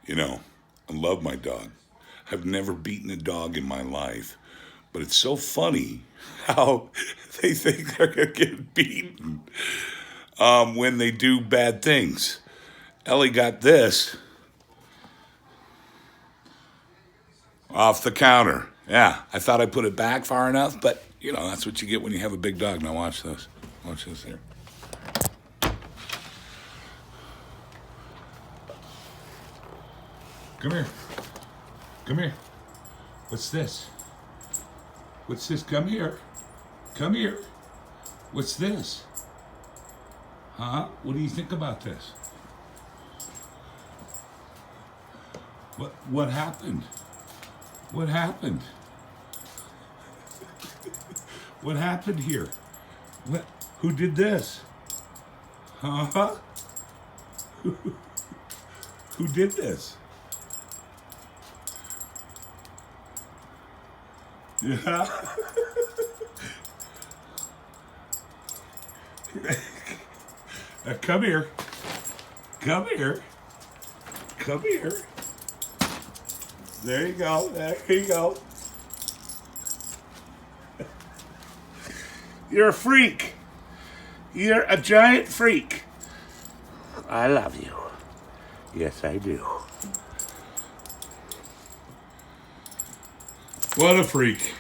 You know, I love my dog. I've never beaten a dog in my life, but it's so funny how they think they're going to get beaten when they do bad things. Ellie got this off the counter. Yeah, I thought I put it back far enough, but you know, that's what you get when you have a big dog. Now watch this. Watch this here. Come here. Come here. What's this? What's this? Come here. Come here. What's this? Huh? What do you think about this? What happened? What happened? What happened here? What? Who did this? Huh? Who did this? Yeah. Come here. Come here. Come here. There you go. There you go. You're a freak. You're a giant freak. I love you. Yes, I do. What a freak.